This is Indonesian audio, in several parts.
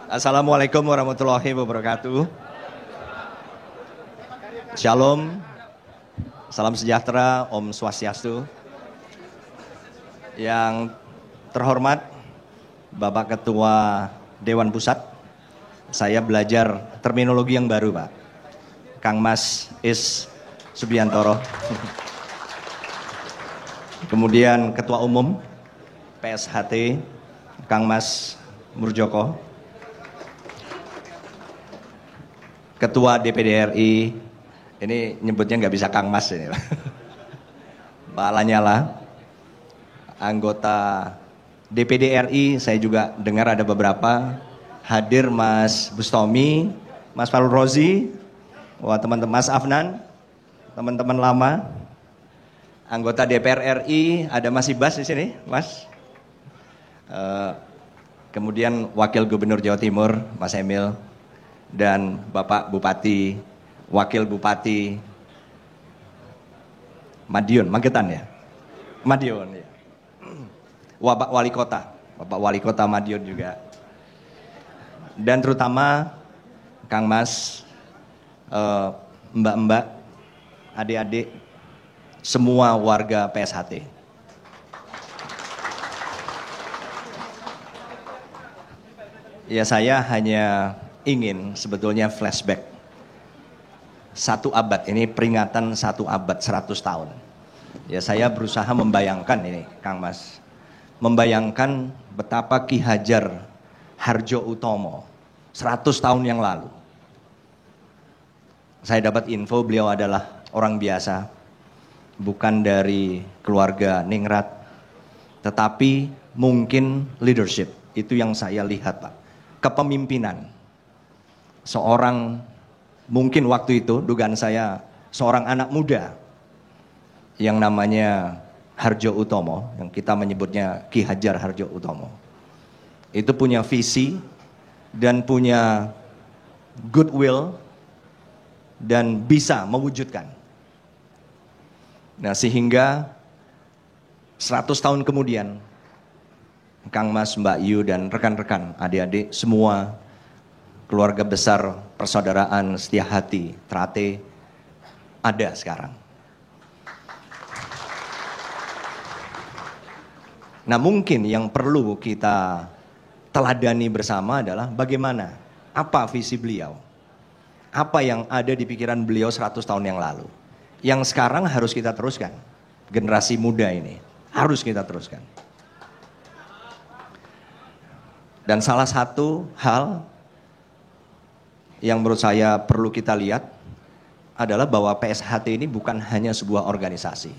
Assalamualaikum warahmatullahi wabarakatuh. Shalom, salam sejahtera, Om Swastiastu. Yang terhormat Bapak Ketua Dewan Pusat, saya belajar terminologi yang baru, Pak. Kang Mas Is Subiantoro. Kemudian Ketua Umum PSHT, Kang Mas Murjoko. Ketua DPD RI, ini nyebutnya nggak bisa Kang Mas ini, Pak Lanyala. Anggota DPD RI, saya juga dengar ada beberapa hadir, Mas Bustomi, Mas Farul Rozi, wah teman-teman, Mas Afnan, teman-teman lama. Anggota DPR RI, ada Mas Ibas di sini, Mas. Kemudian Wakil Gubernur Jawa Timur, Mas Emil. Dan Bapak Bupati, Wakil Bupati Madiun, Magetan ya? Madiun ya. Bapak Wali Kota Madiun juga. Dan terutama Kang Mas, Mbak-mbak, adik-adik, semua warga PSHT. Ya, saya hanya ingin sebetulnya flashback 1 abad, ini peringatan 1 abad, 100 tahun. Ya, saya berusaha membayangkan ini, Kang Mas, membayangkan betapa Ki Hajar Hardjoutomo 100 tahun yang lalu. Saya dapat info beliau adalah orang biasa, bukan dari keluarga ningrat, tetapi mungkin leadership, itu yang saya lihat, Pak. Kepemimpinan. Seorang, mungkin waktu itu dugaan saya, seorang anak muda yang namanya Hardjoutomo, yang kita menyebutnya Ki Hajar Hardjoutomo. Itu punya visi dan punya goodwill dan bisa mewujudkan. Nah, sehingga 100 tahun kemudian, Kang Mas, Mbak Yu, dan rekan-rekan, adik-adik, semua keluarga besar persaudaraan Setia Hati, Trate, ada sekarang. Nah, mungkin yang perlu kita teladani bersama adalah bagaimana, apa visi beliau, apa yang ada di pikiran beliau 100 tahun yang lalu, yang sekarang harus kita teruskan. Generasi muda ini harus kita teruskan. Dan salah satu hal yang menurut saya perlu kita lihat adalah bahwa PSHT ini bukan hanya sebuah organisasi,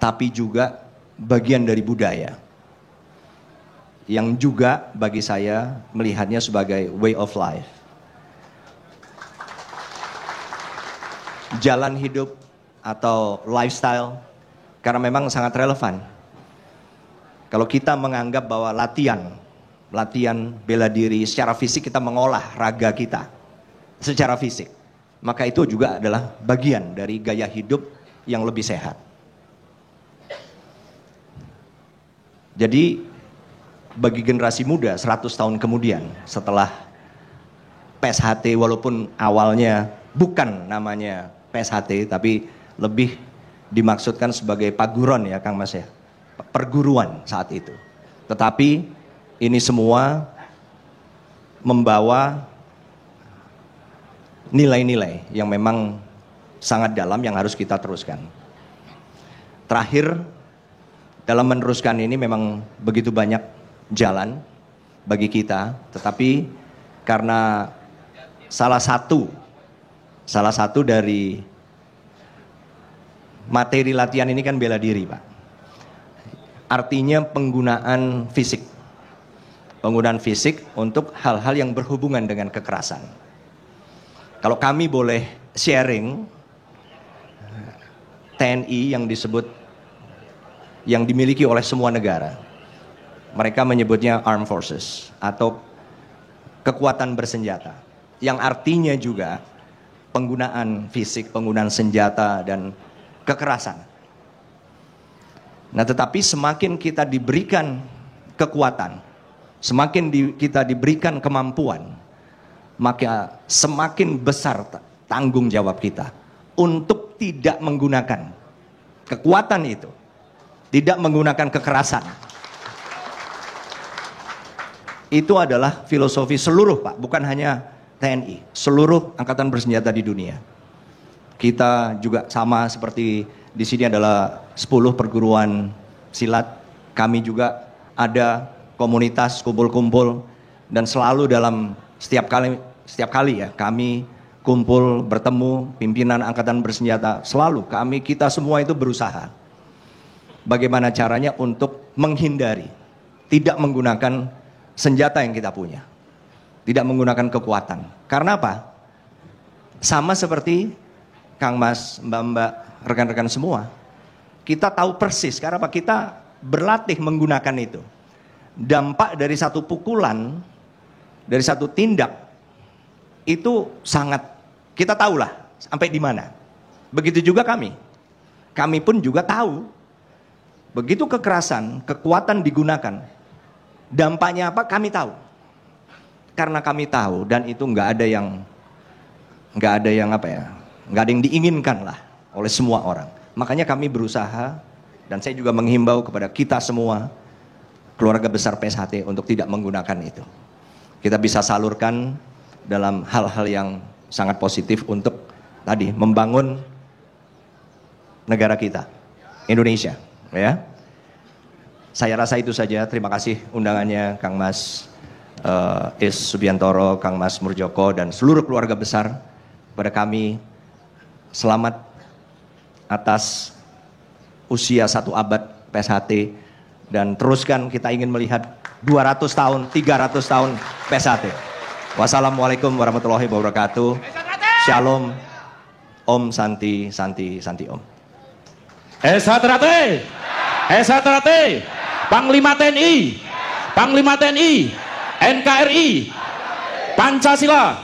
tapi juga bagian dari budaya, yang juga bagi saya melihatnya sebagai way of life. Jalan hidup atau lifestyle, karena memang sangat relevan. Kalau kita menganggap bahwa latihan bela diri secara fisik, kita mengolah raga kita secara fisik, maka itu juga adalah bagian dari gaya hidup yang lebih sehat. Jadi bagi generasi muda 100 tahun kemudian setelah PSHT, walaupun awalnya bukan namanya PSHT, tapi lebih dimaksudkan sebagai paguron ya Kang Mas ya, perguruan saat itu. Tetapi ini semua membawa nilai-nilai yang memang sangat dalam yang harus kita teruskan. Terakhir, dalam meneruskan ini memang begitu banyak jalan bagi kita, tetapi karena salah satu dari materi latihan ini kan bela diri, Pak. Artinya penggunaan fisik. Penggunaan fisik untuk hal-hal yang berhubungan dengan kekerasan. Kalau kami boleh sharing, TNI yang dimiliki oleh semua negara, mereka menyebutnya armed forces atau kekuatan bersenjata, yang artinya juga penggunaan fisik, penggunaan senjata dan kekerasan. Nah, tetapi semakin kita diberikan kekuatan, semakin kita diberikan kemampuan, maka semakin besar tanggung jawab kita untuk tidak menggunakan kekuatan itu, tidak menggunakan kekerasan. Itu adalah filosofi seluruh, Pak, bukan hanya TNI, seluruh angkatan bersenjata di dunia. Kita juga sama seperti di sini adalah 10 perguruan silat. Kami juga ada komunitas kumpul-kumpul, dan selalu dalam setiap kali ya kami kumpul bertemu pimpinan angkatan bersenjata, selalu kita semua itu berusaha bagaimana caranya untuk menghindari tidak menggunakan senjata yang kita punya, tidak menggunakan kekuatan. Karena apa? Sama seperti Kang Mas, Mbak-mbak, rekan-rekan semua, kita tahu persis karena apa? Kita berlatih menggunakan itu. Dampak dari satu pukulan, dari satu tindak, itu sangat, kita tahulah sampai di mana. Begitu juga kami pun juga tahu, begitu kekerasan, kekuatan digunakan, dampaknya apa kami tahu. Karena kami tahu, dan itu nggak ada yang diinginkan lah oleh semua orang. Makanya kami berusaha, dan saya juga menghimbau kepada kita semua, keluarga besar PSHT, untuk tidak menggunakan itu. Kita bisa salurkan dalam hal-hal yang sangat positif untuk tadi membangun negara kita, Indonesia, ya. Saya rasa itu saja. Terima kasih undangannya Kang Mas Is Subiantoro, Kang Mas Murjoko, dan seluruh keluarga besar. Pada kami, selamat atas usia 1 abad PSHT, dan teruskan kita ingin melihat 200 tahun, 300 tahun PSHT. Wassalamualaikum warahmatullahi wabarakatuh. Shalom. Om Santi, Santi, Santi Om. SHT, SHT, Panglima TNI, Panglima TNI, NKRI, Pancasila.